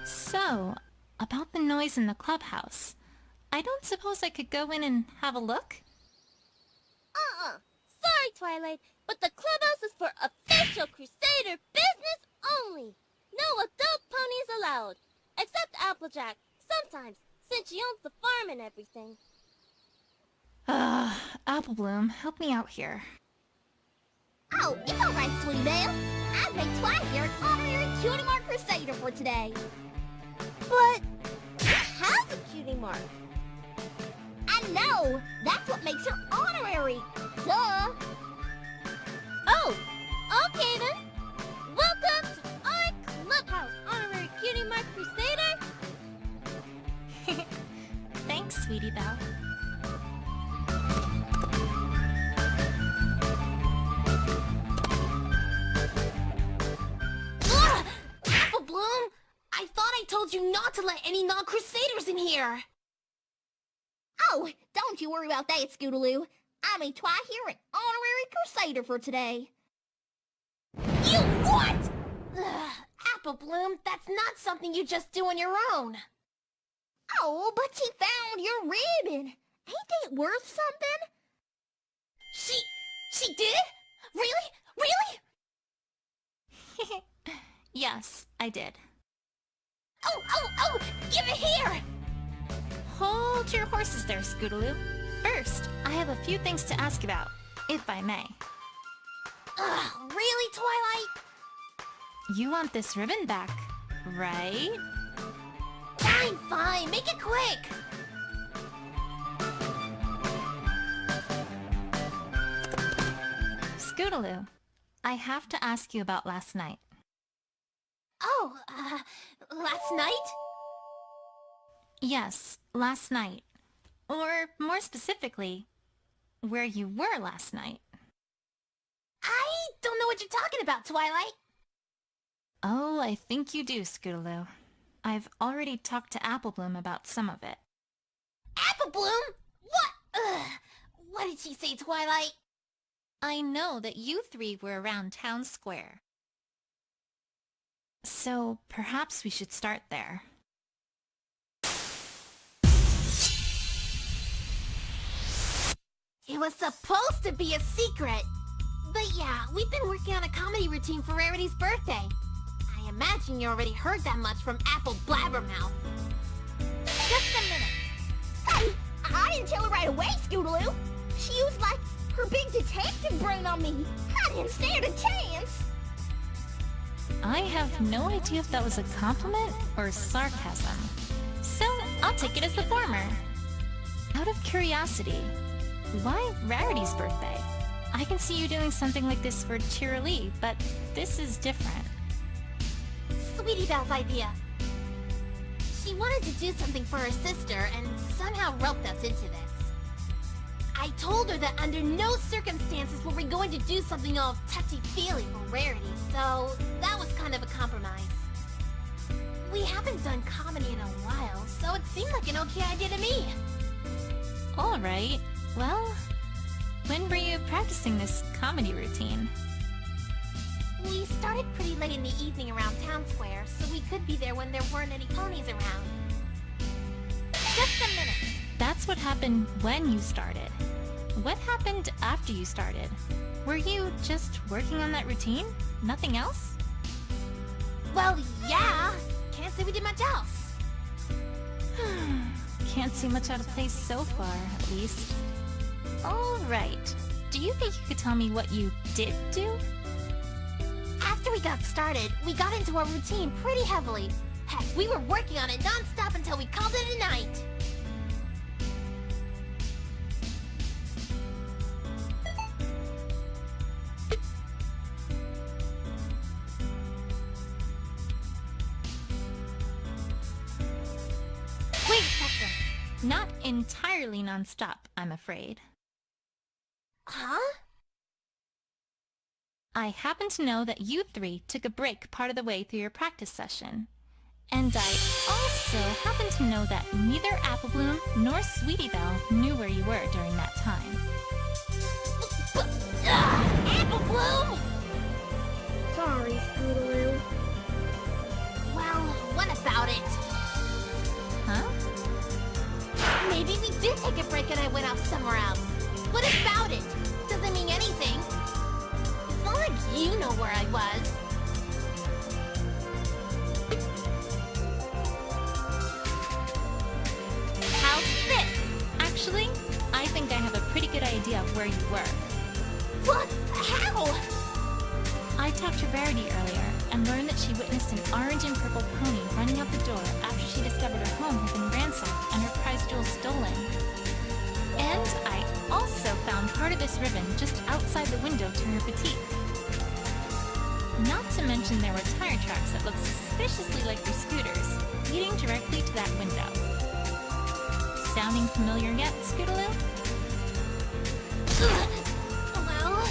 So, about the noise in the clubhouse. I don't suppose I could go in and have a look? Sorry, Twilight, but the clubhouse is for official Crusader business only. No adult ponies allowed. Except Applejack, sometimes, since she owns the farm and everything. Apple Bloom, help me out here. Oh, it's alright, Sweetie Belle. I've made Twilight here an honorary Cutie Mark Crusader for today. But she has a cutie mark. I know! That's what makes her honorary! Duh! Oh, okay then. Welcome to our clubhouse, honorary cutie mark Crusader. Thanks, Sweetie Belle. Ugh! Apple Bloom! I thought I told you not to let any non-Crusaders in here! Oh, don't you worry about that, Scootaloo. I made Twilight here an honorary Crusader for today. You what? Ugh, Apple Bloom, that's not something you just do on your own. Oh, but she found your ribbon. Ain't it worth something? She did? Really? Really? Yes, I did. Oh, give it here! Hold your horses there, Scootaloo. First, I have a few things to ask about, if I may. Ugh, really, Twilight? You want this ribbon back, right? Fine, make it quick! Scootaloo, I have to ask you about last night. Oh, last night? Yes, last night. Or, more specifically, where you were last night. I don't know what you're talking about, Twilight. Oh, I think you do, Scootaloo. I've already talked to Apple Bloom about some of it. Apple Bloom? What? What did she say, Twilight? I know that you three were around town square. So, perhaps we should start there. It was supposed to be a secret. But yeah, we've been working on a comedy routine for Rarity's birthday. I imagine you already heard that much from Apple Blabbermouth. Just a minute. Hey, I didn't tell her right away, Scootaloo. She used, like, her big detective brain on me. I didn't stand a chance. I have no idea if that was a compliment or sarcasm. So, I'll take it as the former. Out of curiosity, why Rarity's birthday? I can see you doing something like this for Cheerilee, but this is different. Sweetie Belle's idea. She wanted to do something for her sister and somehow roped us into this. I told her that under no circumstances were we going to do something all touchy-feely for Rarity, so that was kind of a compromise. We haven't done comedy in a while, so it seemed like an okay idea to me. Alright, well, when were you practicing this comedy routine? We started pretty late in the evening around town square, so we could be there when there weren't any ponies around. Just a minute. That's what happened when you started. What happened after you started? Were you just working on that routine? Nothing else? Well, yeah. Can't say we did much else. Can't see much out of place so far, at least. Alright. Do you think you could tell me what you did do? After we got started, we got into our routine pretty heavily. Heck, we were working on it non-stop until we called it a night. Wait a second. Not entirely non-stop, I'm afraid. Huh? I happen to know that you three took a break part of the way through your practice session. And I also happen to know that neither Apple Bloom nor Sweetie Belle knew where you were during that time. Apple Bloom! Sorry, Scootaloo. Well, what about it? Huh? Maybe we did take a break and I went off somewhere else. What about it? Doesn't mean anything. It's not like you know where I was. How's this? Actually, I think I have a pretty good idea of where you were. What? How? I talked to Rarity earlier and learned that she witnessed an orange and purple pony running out the door after she discovered her home had been ransacked and her prize jewels stolen. And I also found part of this ribbon just outside the window to her boutique. Not to mention there were tire tracks that looked suspiciously like your scooters, leading directly to that window. Sounding familiar yet, Scootaloo? Well...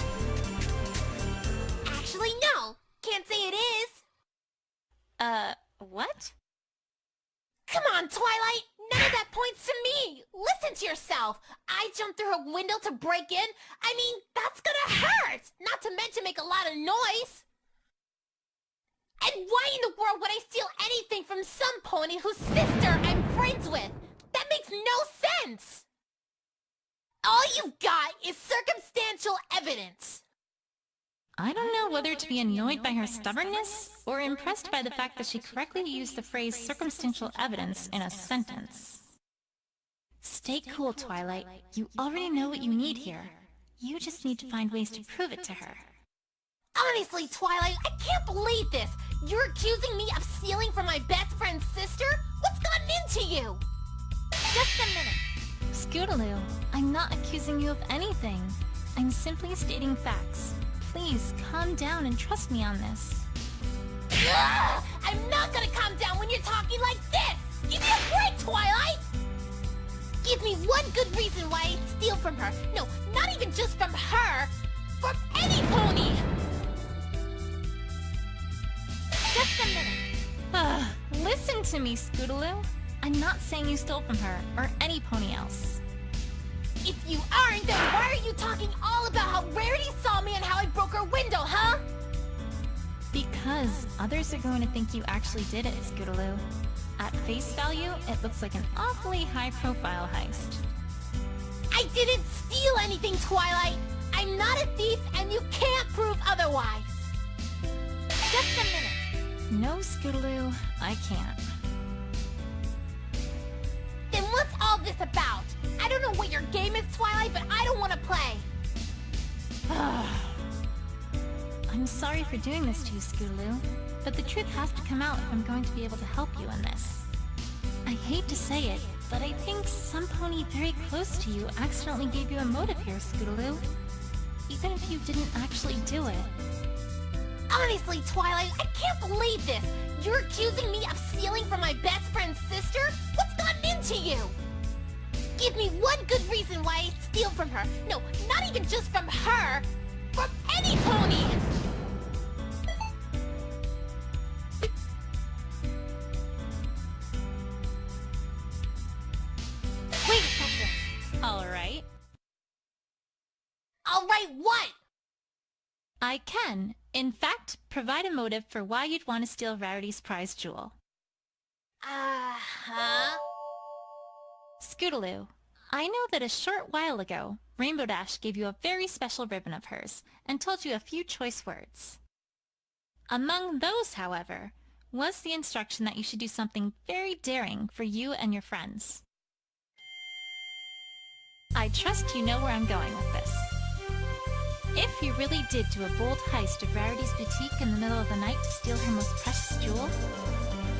Actually, no. Can't say it is. What? Come on, Twilight! None of that points to me! Listen to yourself! I jumped through a window to break in? I mean, that's gonna hurt! Not to mention make a lot of noise! And why in the world would I steal anything from some pony whose sister I'm friends with? That makes no sense! All you've got is circumstantial evidence! I don't know whether to be annoyed by her stubbornness or impressed by the fact that she correctly used the phrase circumstantial evidence in a sentence. Stay cool, Twilight. You already know what you need here. You just need to find ways to prove it to her. Honestly, Twilight, I can't believe this! You're accusing me of stealing from my best friend's sister? What's gotten into you? Just a minute. Scootaloo, I'm not accusing you of anything. I'm simply stating facts. Please, calm down and trust me on this. Ugh! I'm not gonna calm down when you're talking like this! Give me a break, Twilight! Give me one good reason why I'd steal from her. No, not even just from her. From any pony! Just a minute. Listen to me, Scootaloo. I'm not saying you stole from her or any pony else. If you aren't, then why are you talking all about how Rarity saw me and how I broke her window, huh? Because others are going to think you actually did it, Scootaloo. At face value, it looks like an awfully high-profile heist. I didn't steal anything, Twilight! I'm not a thief, and you can't prove otherwise! Just a minute. No, Scootaloo, I can't. Then what's all this about? I don't know what your game is, Twilight, but I don't want to play! I'm sorry for doing this to you, Scootaloo, but the truth has to come out if I'm going to be able to help you in this. I hate to say it, but I think some pony very close to you accidentally gave you a motive here, Scootaloo. Even if you didn't actually do it. Honestly, Twilight, I can't believe this! You're accusing me of stealing from my best friend's sister? What's gotten into you? Give me one good reason why I'd steal from her. No, not even just from her. From any pony! Wait a second. Alright. Alright what? I can, in fact, provide a motive for why you'd want to steal Rarity's prize jewel. Uh-huh. Scootaloo, I know that a short while ago, Rainbow Dash gave you a very special ribbon of hers and told you a few choice words. Among those, however, was the instruction that you should do something very daring for you and your friends. I trust you know where I'm going with this. If you really did do a bold heist of Rarity's boutique in the middle of the night to steal her most precious jewel,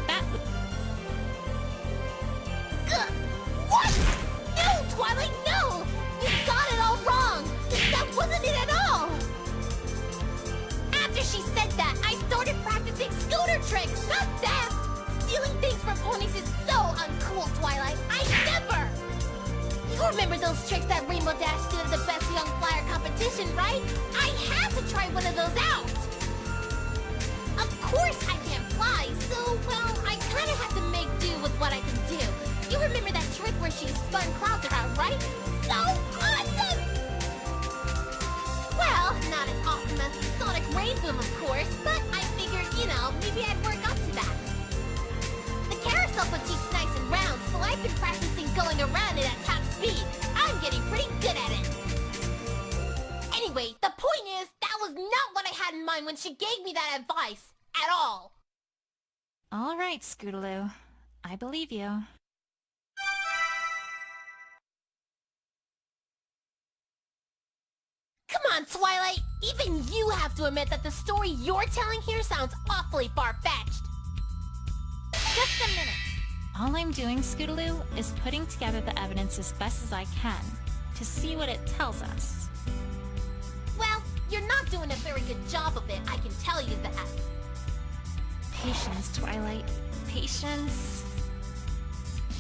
that would... What? No, Twilight, no! You got it all wrong! That wasn't it at all! After she said that, I started practicing scooter tricks, not theft! Stealing things from ponies is so uncool, Twilight! I never! You remember those tricks that Rainbow Dash did at the Best Young Flyer competition, right? I had to try one of those out! she spun clouds around, right? So awesome! Well, not as awesome as the Sonic Rain Boom, of course, but I figured, maybe I'd work up to that. The carousel boutique's nice and round, so I've been practicing going around it at top speed. I'm getting pretty good at it. Anyway, the point is, that was not what I had in mind when she gave me that advice. At all. Alright, Scootaloo. I believe you. Come on, Twilight! Even you have to admit that the story you're telling here sounds awfully far-fetched. Just a minute. All I'm doing, Scootaloo, is putting together the evidence as best as I can to see what it tells us. Well, you're not doing a very good job of it, I can tell you that. Patience, Twilight. Patience.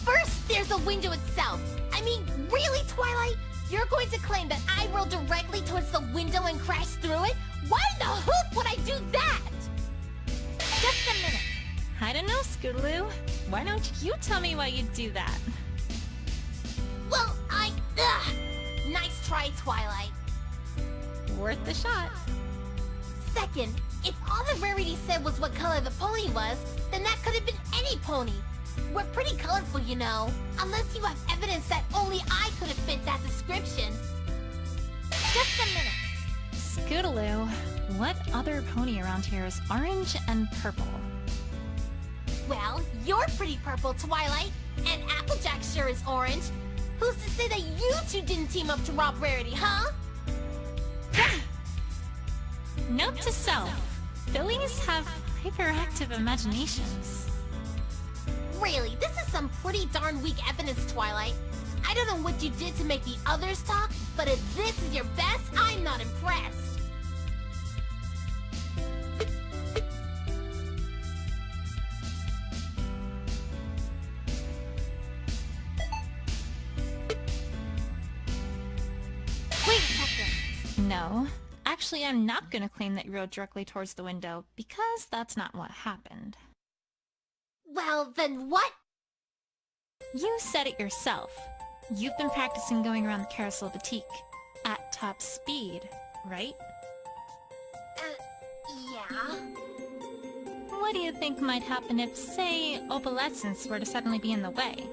First, there's the window itself. I mean, really, Twilight? You're going to claim that I rolled directly towards the window and crashed through it? Why in the hoop would I do that? Just a minute. I don't know, Scootaloo. Why don't you tell me why you'd do that? Well, nice try, Twilight. Worth the shot. Second, if all the rarity said was what color the pony was, then that could have been any pony. We're pretty colorful, unless you have evidence that only I could have fit that description. Just a minute. Scootaloo, what other pony around here is orange and purple? Well, you're pretty purple, Twilight, and Applejack sure is orange. Who's to say that you two didn't team up to rob Rarity, huh? Note to self. Fillies have hyperactive imaginations. Really, this is some pretty darn weak evidence, Twilight. I don't know what you did to make the others talk, but if this is your best, I'm not impressed. Wait a second. No. Actually, I'm not gonna claim that you rode directly towards the window, because that's not what happened. Well, then what? You said it yourself. You've been practicing going around the Carousel Boutique at top speed, right? Yeah. What do you think might happen if, say, opalescence were to suddenly be in the way?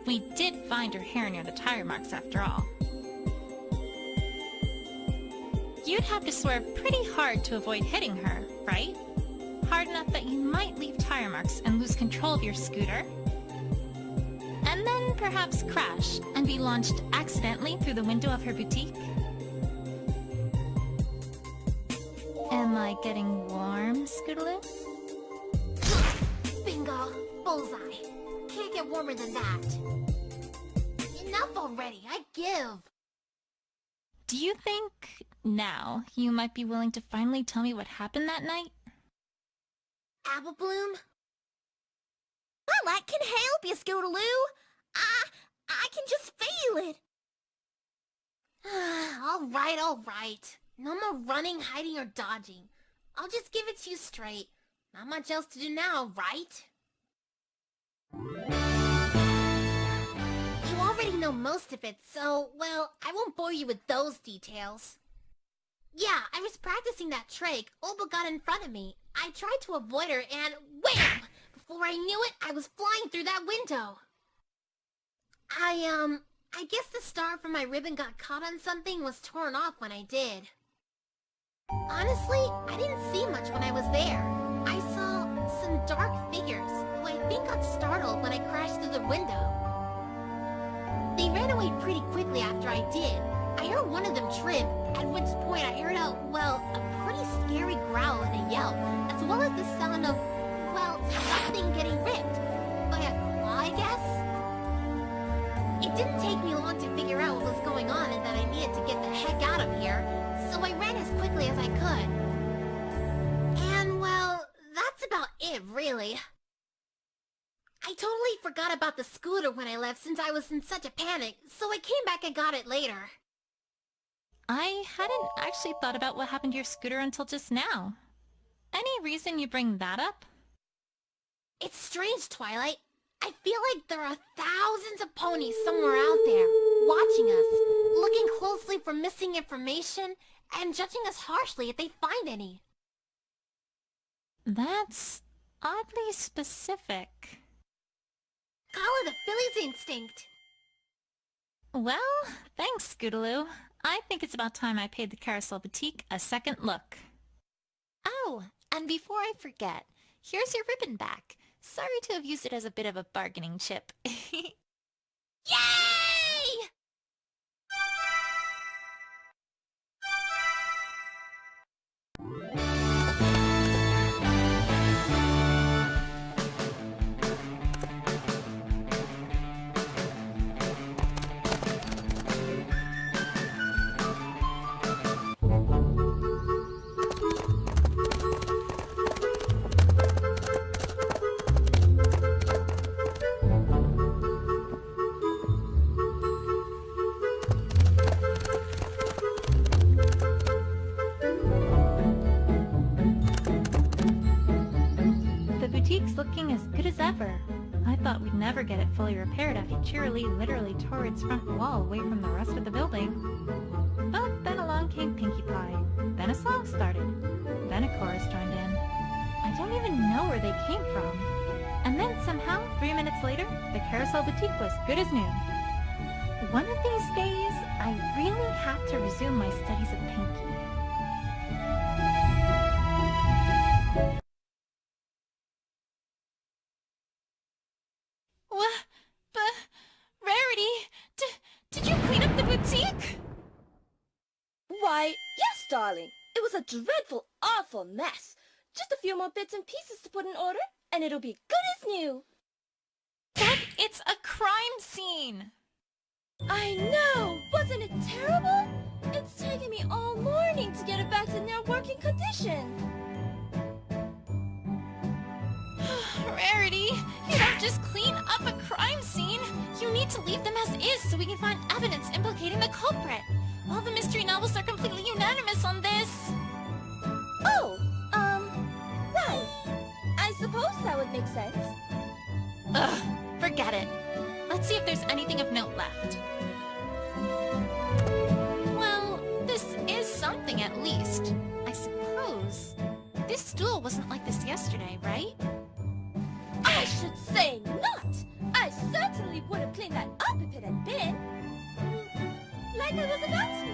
We did find her hair near the tire marks after all. You'd have to swear pretty hard to avoid hitting her, right? Hard enough that you might leave tire marks and lose control of your scooter. And then perhaps crash and be launched accidentally through the window of her boutique. Am I getting warm, Scootaloo? Bingo. Bullseye. Can't get warmer than that. Enough already. I give. Do you think, now, you might be willing to finally tell me what happened that night? Apple Bloom? Well, I can help you, Scootaloo. I can just feel it. All right. No more running, hiding, or dodging. I'll just give it to you straight. Not much else to do now, right? You already know most of it, so, well, I won't bore you with those details. Yeah, I was practicing that trick. Oba got in front of me. I tried to avoid her and wham! Before I knew it, I was flying through that window. I guess the star from my ribbon got caught on something was torn off when I did. Honestly, I didn't see much when I was there. I saw some dark figures who I think got startled when I crashed through the window. They ran away pretty quickly after I did. I heard one of them trip, at which point I heard a pretty scary growl and a yelp, as well as the sound of, something getting ripped. By a claw, I guess? It didn't take me long to figure out what was going on and that I needed to get the heck out of here, so I ran as quickly as I could. And, that's about it, really. I totally forgot about the scooter when I left since I was in such a panic, so I came back and got it later. I hadn't actually thought about what happened to your scooter until just now. Any reason you bring that up? It's strange, Twilight. I feel like there are thousands of ponies somewhere out there, watching us, looking closely for missing information, and judging us harshly if they find any. That's oddly specific. Call it a filly's instinct. Well, thanks, Scootaloo. I think it's about time I paid the Carousel Boutique a second look. Oh, and before I forget, here's your ribbon back. Sorry to have used it as a bit of a bargaining chip. Yay! Boutique's looking as good as ever. I thought we'd never get it fully repaired after Cheerilee literally tore its front wall away from the rest of the building. But then along came Pinkie Pie. Then a song started. Then a chorus joined in. I don't even know where they came from. And then somehow, 3 minutes later, the Carousel Boutique was good as new. One of these days, I really have to resume my studies of Pinkie. Did you clean up the boutique? Why, yes, darling. It was a dreadful, awful mess. Just a few more bits and pieces to put in order, and it'll be good as new. But it's a crime scene! I know! Wasn't it terrible? It's taken me all morning to get it back to near working condition. Rarity, you don't just clean up a crime scene. You need to leave them as is so we can find evidence implicating the culprit. All the mystery novels are completely unanimous on this. Oh, right. I suppose that would make sense. Ugh, forget it. Let's see if there's anything of note left. Well, this is something at least. I suppose. This stool wasn't like this yesterday, right? I should say not! I certainly would have cleaned that up if it had been. Like I was about to.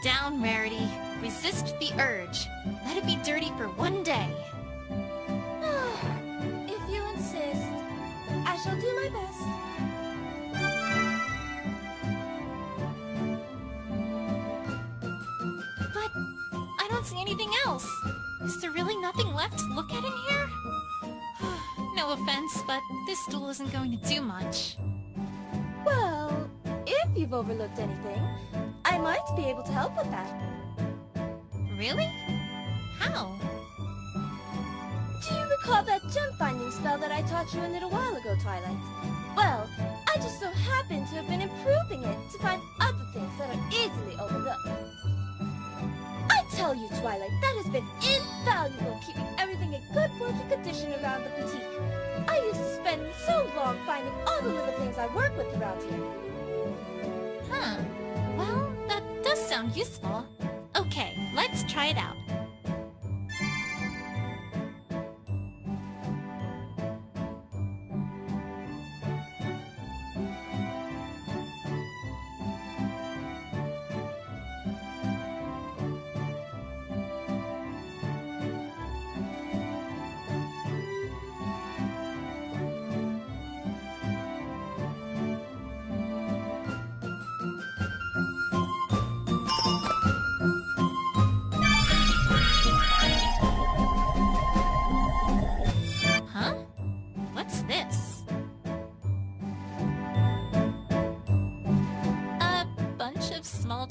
Down, Rarity. Resist the urge. Let it be dirty for one day. If you insist, I shall do my best. But I don't see anything else. Is there really nothing left to look at in here? No offense, but this stool isn't going to do much. Well, if you've overlooked anything, I might be able to help with that. Really? How? Do you recall that gem-finding spell that I taught you a little while ago, Twilight? Well, I just so happen to have been improving it to find other things that are easily overlooked. I tell you, Twilight, that has been invaluable keeping everything in good working condition around the boutique. I used to spend so long finding all the little things I work with around here. Huh. Well, that does sound useful. Okay, let's try it out.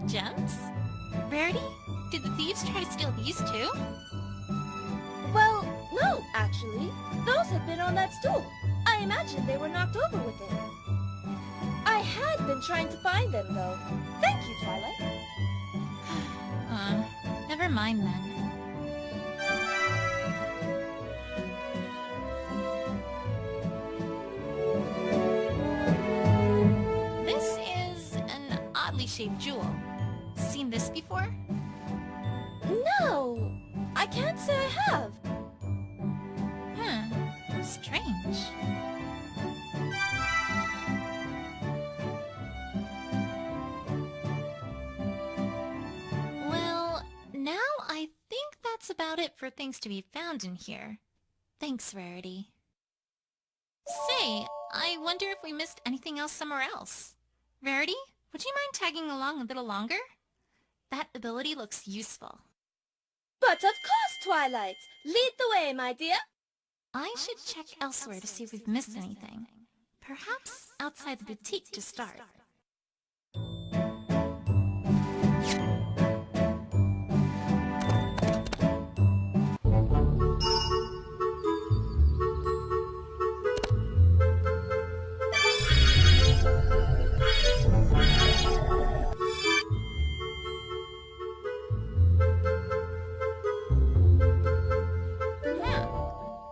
Gems? Rarity? Did the thieves try to steal these too? Well, no, actually. Those had been on that stool. I imagine they were knocked over with it. I had been trying to find them, though. Thank you, Twilight. Never mind then. diamond-shaped jewel. Seen this before? No, I can't say I have. Strange. Well, now I think that's about it for things to be found in here. Thanks, Rarity. Say, I wonder if we missed anything else somewhere else. Rarity, would you mind tagging along a little longer? That ability looks useful. But of course, Twilight. Lead the way, my dear. I should check elsewhere to see if we've missed anything. Perhaps outside the boutique to start.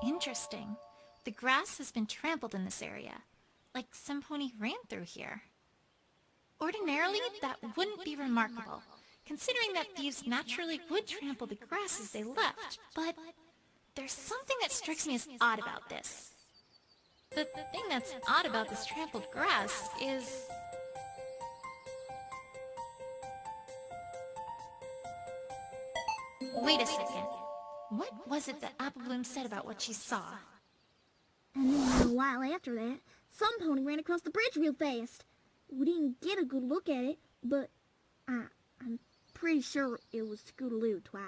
Interesting. The grass has been trampled in this area, like some pony ran through here. Ordinarily, that wouldn't be remarkable, considering that thieves naturally would trample the grass as they left, but there's something that strikes me as odd about this. The thing that's odd about this trampled grass is... Wait a second. What was it that Apple Bloom said about what she saw? And then a while after that, some pony ran across the bridge real fast. We didn't get a good look at it, but I'm pretty sure it was Scootaloo, Twi.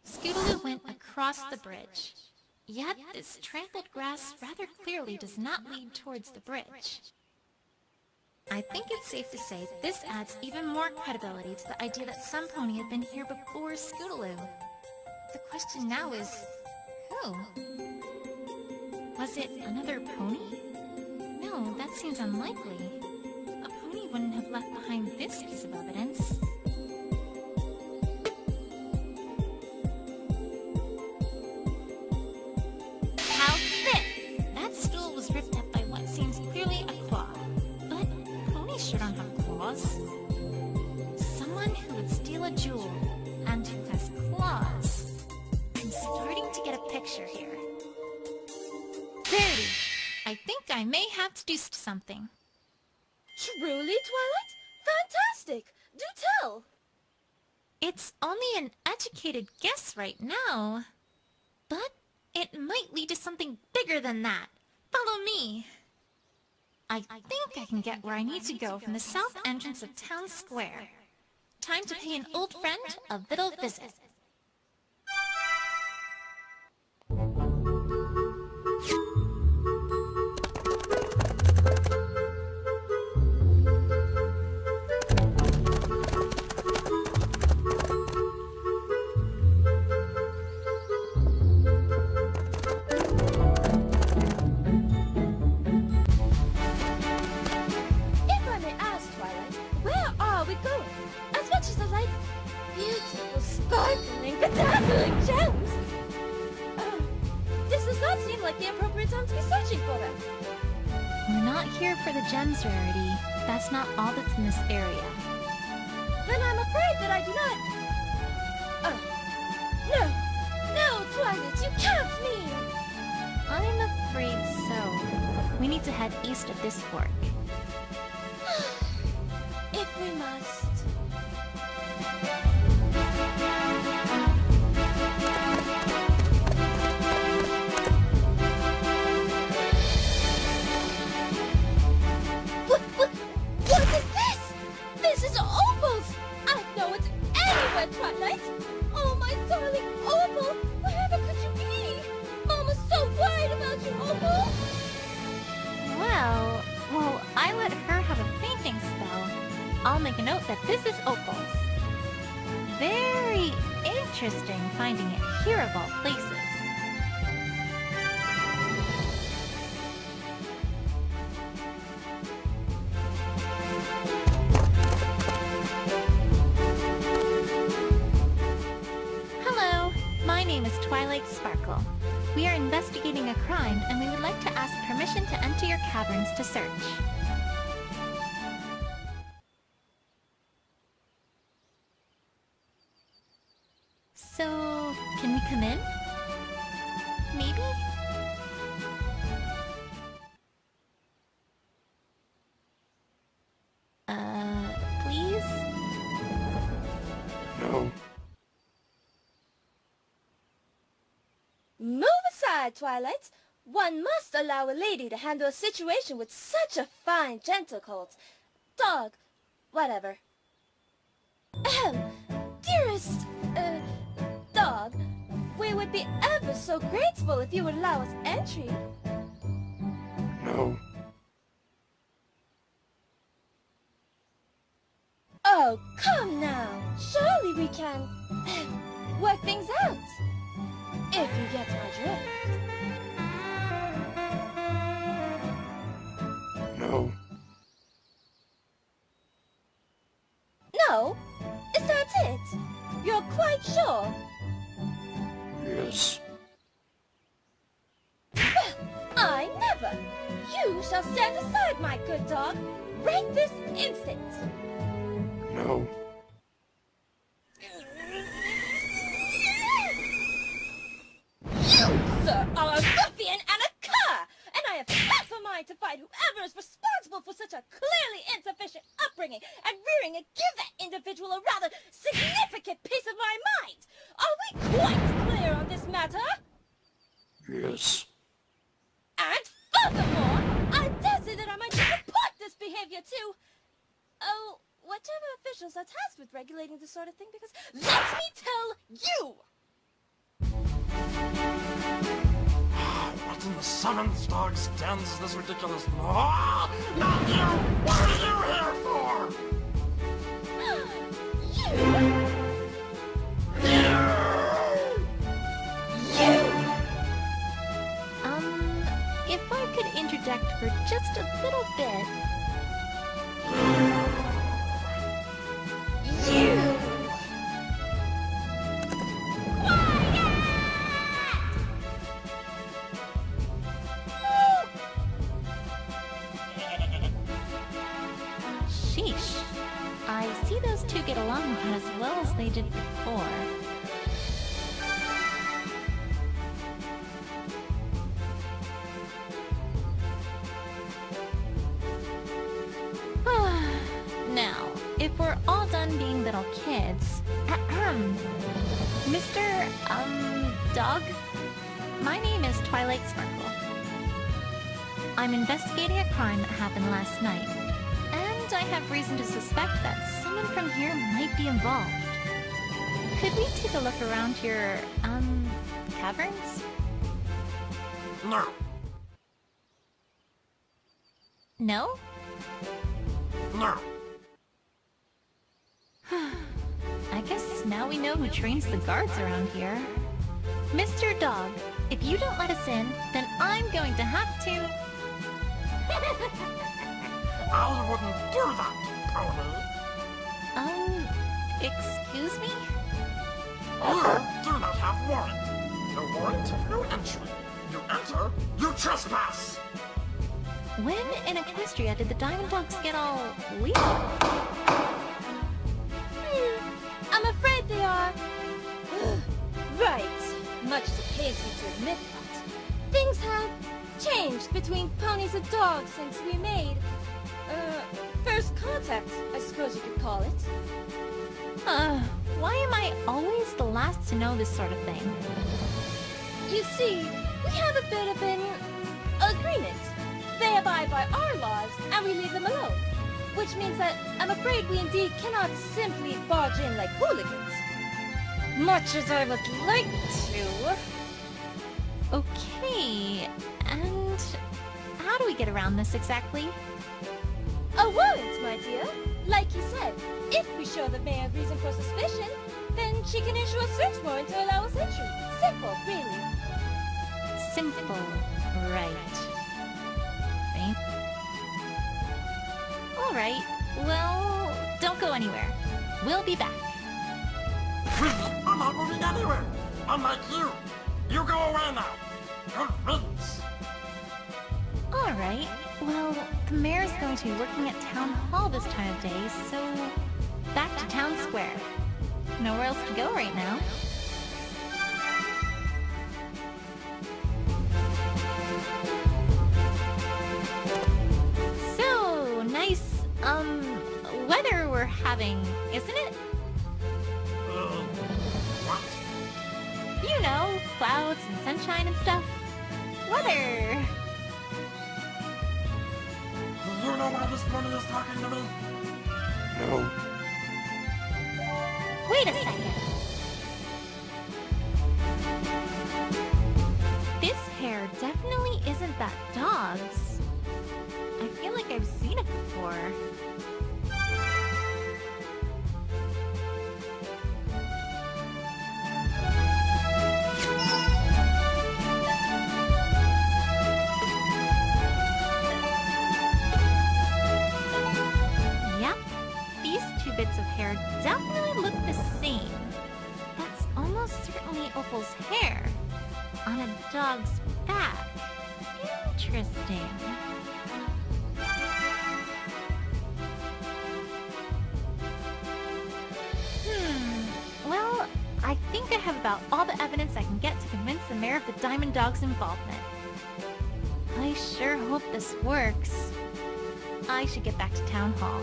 Scootaloo went across the bridge. Yet this trampled grass rather clearly does not lead towards the bridge. I think it's safe to say this adds even more credibility to the idea that some pony had been here before Scootaloo. The question now is, who? Was it another pony? No, that seems unlikely. A pony wouldn't have left behind this piece of evidence. How's this? That stool was ripped up by what seems clearly a claw. But ponies sure don't have claws. Someone who would steal a jewel and who has claws. I'm starting to get a picture here. Rarity, I think I may have deduced something. Truly, Twilight? Fantastic! Do tell! It's only an educated guess right now. But it might lead to something bigger than that. Follow me. I think I can get where I need to go from the south entrance of Town Square. Time to pay an old friend a little visit. If I may ask, Twilight, where are we going? As much as I like beautiful, sparkling, bedazzling gems! This does not seem like the appropriate time to be searching for them. We're not here for the gems, Rarity. That's not all that's in this area. Then I'm afraid that I do not... Oh. No! No, Twilight, you can't mean! I'm afraid so. We need to head east of this fork. If we must. What is this? This is Opal's! I know it's anywhere, Twilight! Oh, my darling Opal! Wherever could you be? Mama's so worried about you, Opal! Well, I let her have a fainting spell. I'll make a note that this is Opal's. Very interesting finding it here of all places. Hello, my name is Twilight Sparkle. We are investigating a crime and we would like to ask permission to enter your caverns to search. So, can we come in? Maybe? Please? No. Move aside, Twilight. One must allow a lady to handle a situation with such a fine, gentle colt. Dog. Whatever. Ahem. Dearest, dog, we would be ever so grateful if you would allow us entry. No. Oh, come now. Surely we can work things out. If you get my drift. No. No? Is that it? You're quite sure? Yes. Well, I never. You shall stand aside, my good dog. Right this instant. No. You, sir, are a ruffian and a cur, and I have half a mind to fight whoever is responsible for such a clearly insufficient upbringing and rearing and give that individual a rather significant piece of my mind. Are we quite clear on this matter? Yes. And furthermore, I dare say that I might report this behavior to, whatever officials are tasked with regulating this sort of thing, because let me tell you! What in the seventh dog stands this ridiculous... Ah! Not you! What are you here for? If I could interject for just a little bit... Sheesh. I see those two get along as well as they did before. Now, if we're all done being little kids... Mr. Dog? My name is Twilight Sparkle. I'm investigating a crime that happened last night. And I have reason to suspect that someone from here might be involved. Could we take a look around your, caverns? No. No? No. I guess now we know who trains the guards around here. Mr. Dog, if you don't let us in, then I'm going to have to... I wouldn't do that, pony. Excuse me? You do not have warrant. No warrant, no entry. You enter, you trespass. When in Equestria did the Diamond Dogs get all weak? I'm afraid they are... right. Much as it pains me to admit that. Things have changed between ponies and dogs since we made... first contact, I suppose you could call it. Why am I always the last to know this sort of thing? You see, we have a bit of an agreement. They abide by our laws, and we leave them alone. Which means that I'm afraid we indeed cannot simply barge in like hooligans. Much as I would like to. Okay, and how do we get around this exactly? A warrant, my dear. Like you said, if we show the mayor reason for suspicion, then she can issue a search warrant to allow us entry. Simple, really. Simple, right. Alright, well, don't go anywhere. We'll be back. I'm not moving anywhere. Unlike you. You go away now. Good riddance. Alright, well, the mayor's going to be working at Town Hall this time of day, so back to Town Square. Nowhere else to go right now. having, isn't it? What? You know, clouds and sunshine and stuff. Weather. Do you know why this pony is talking to me? No. Wait a second. This hair definitely isn't that dog's. I feel like I've seen it before. Yep, these two bits of hair definitely look the same. That's almost certainly Opal's hair on a dog's back. Interesting. Well, I think I have about all the evidence I can get to convince the mayor of the Diamond Dog's involvement. I sure hope this works. I should get back to Town Hall.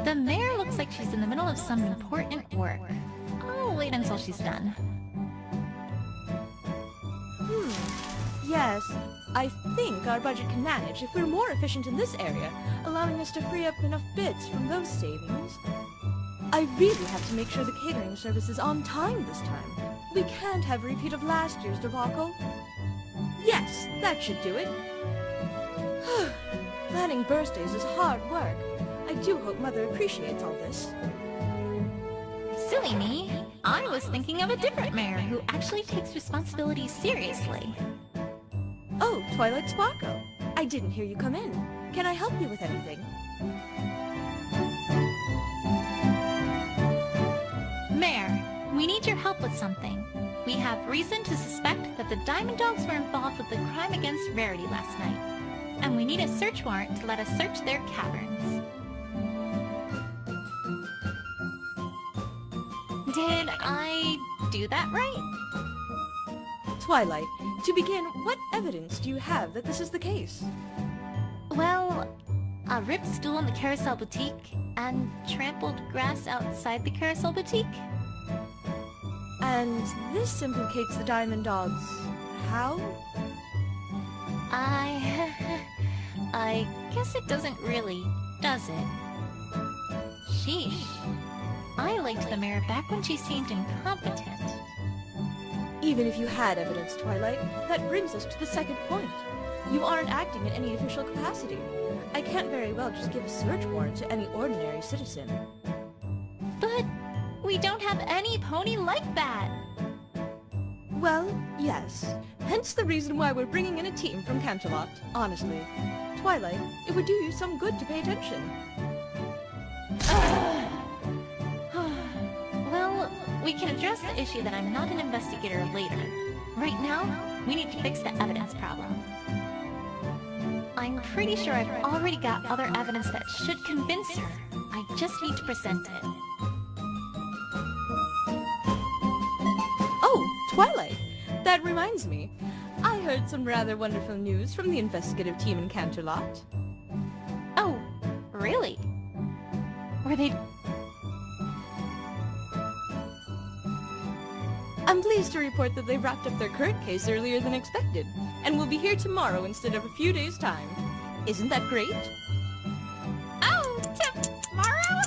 The mayor looks like she's in the middle of some important work. I'll wait until she's done. Yes, I think our budget can manage if we're more efficient in this area, allowing us to free up enough bits from those savings. I really have to make sure the catering service is on time this time. We can't have a repeat of last year's debacle. Yes, that should do it. Planning birthdays is hard work. I do hope Mother appreciates all this. Silly me. I was thinking of a different mayor who actually takes responsibility seriously. Oh, Twilight Sparkle. I didn't hear you come in. Can I help you with anything? Mayor, we need your help with something. We have reason to suspect that the Diamond Dogs were involved with the crime against Rarity last night. And we need a search warrant to let us search their caverns. Did I do that right? Twilight, to begin, what evidence do you have that this is the case? Well, a ripped stool in the Carousel Boutique and trampled grass outside the Carousel Boutique. And this implicates the Diamond Dogs. How? I guess it doesn't really, does it? Sheesh. I liked the mayor back when she seemed incompetent. Even if you had evidence, Twilight, that brings us to the second point. You aren't acting in any official capacity. I can't very well just give a search warrant to any ordinary citizen. But we don't have any pony like that. Well, yes. Hence the reason why we're bringing in a team from Canterlot, honestly. Twilight, it would do you some good to pay attention. Well, we can address the issue that I'm not an investigator later. Right now, we need to fix the evidence problem. I'm pretty sure I've already got other evidence that should convince her. I just need to present it. Oh, Twilight! That reminds me. I heard some rather wonderful news from the investigative team in Canterlot. Oh, really? Were they... I'm pleased to report that they wrapped up their current case earlier than expected, and will be here tomorrow instead of a few days' time. Isn't that great? Oh, tomorrow?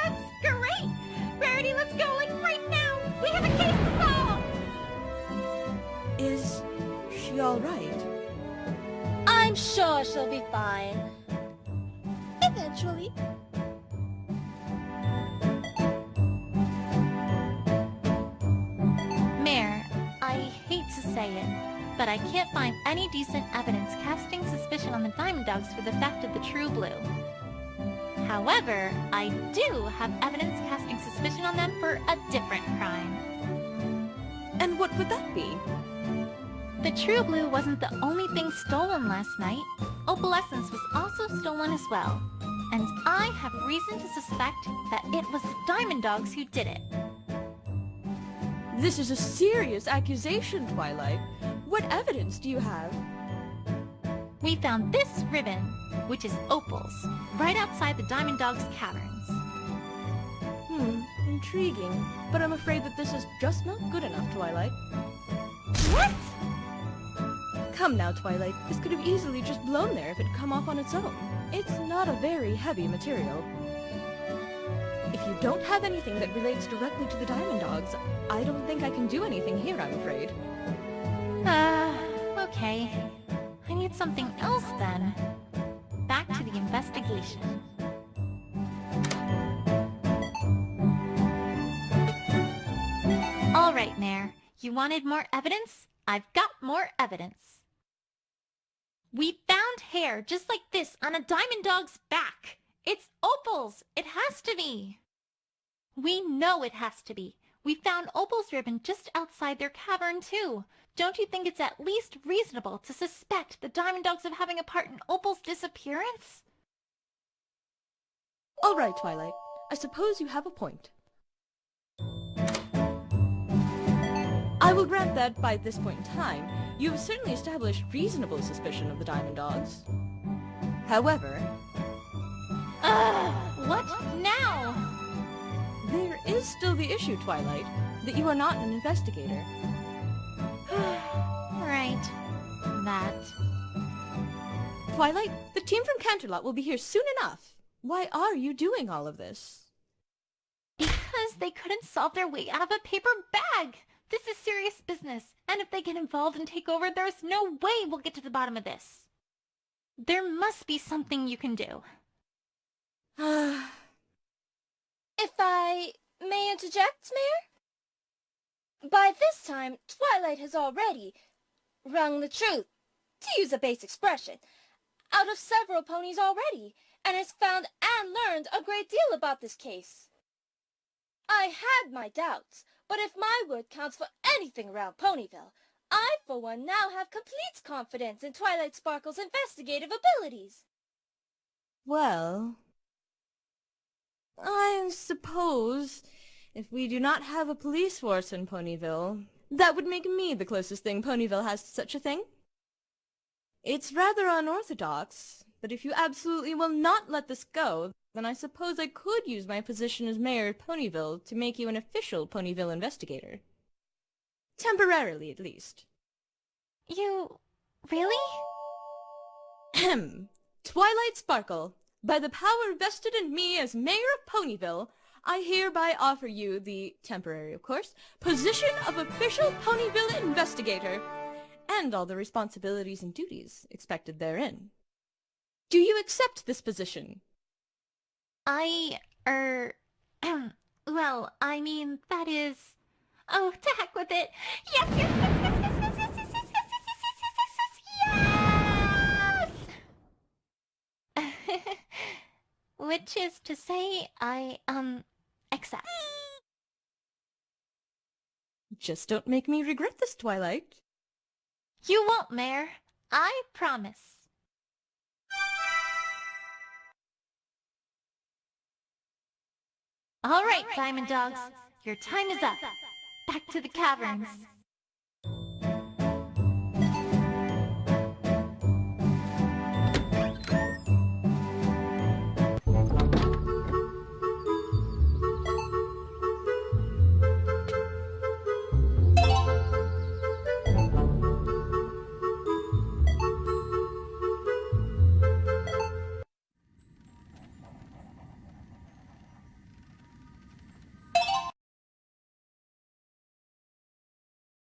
That's great! Rarity, let's go, like, right now! We have a case to solve! Is she all right? I'm sure she'll be fine. Eventually. Mayor, I hate to say it, but I can't find any decent evidence casting suspicion on the Diamond Dogs for the theft of the True Blue. However, I do have evidence casting suspicion on them for a different crime. And what would that be? The True Blue wasn't the only thing stolen last night. opalescence was also stolen as well. And I have reason to suspect that it was the Diamond Dogs who did it. This is a serious accusation, Twilight. What evidence do you have? We found this ribbon, which is opals, right outside the Diamond Dogs' caverns. Intriguing. But I'm afraid that this is just not good enough, Twilight. What? Come now, Twilight. This could have easily just blown there if it had come off on its own. It's not a very heavy material. If you don't have anything that relates directly to the Diamond Dogs, I don't think I can do anything here, I'm afraid. Okay. I need something else then. Back to the investigation. All right, Mayor. You wanted more evidence? I've got more evidence. We found hair just like this on a Diamond Dog's back. It's opals. It has to be. We know it has to be. We found opals ribbon just outside their cavern, too. Don't you think it's at least reasonable to suspect the Diamond Dogs of having a part in Opal's disappearance? All right, Twilight. I suppose you have a point. I will grant that by this point in time, you have certainly established reasonable suspicion of the Diamond Dogs. However... What now? There is still the issue, Twilight, that you are not an investigator. Right. That. Twilight, the team from Canterlot will be here soon enough. Why are you doing all of this? Because they couldn't solve their way out of a paper bag. This is serious business, and if they get involved and take over, there's no way we'll get to the bottom of this. There must be something you can do. If I may interject, Mayor? By this time, Twilight has already wrung the truth, to use a base expression, out of several ponies already, and has found and learned a great deal about this case. I had my doubts, but if my word counts for anything around Ponyville, I for one now have complete confidence in Twilight Sparkle's investigative abilities. Well, I suppose if we do not have a police force in Ponyville, that would make me the closest thing Ponyville has to such a thing. It's rather unorthodox, but if you absolutely will not let this go, then I suppose I could use my position as mayor of Ponyville to make you an official Ponyville investigator. Temporarily, at least. You... really? Ahem. Twilight Sparkle, by the power vested in me as mayor of Ponyville, I hereby offer you the, temporary of course, position of official Ponyville investigator, and all the responsibilities and duties expected therein. Do you accept this position? Well, I mean, that is... Oh, to heck with it! Yes, yes, yes, yes, yes, yes, yes, yes, yes, yes, yes, yes, yes, yes! Which is to say, I, accept. Just don't make me regret this, Twilight. You won't, Mayor. I promise. All right, Diamond Dogs. Your time is up. Back to the caverns.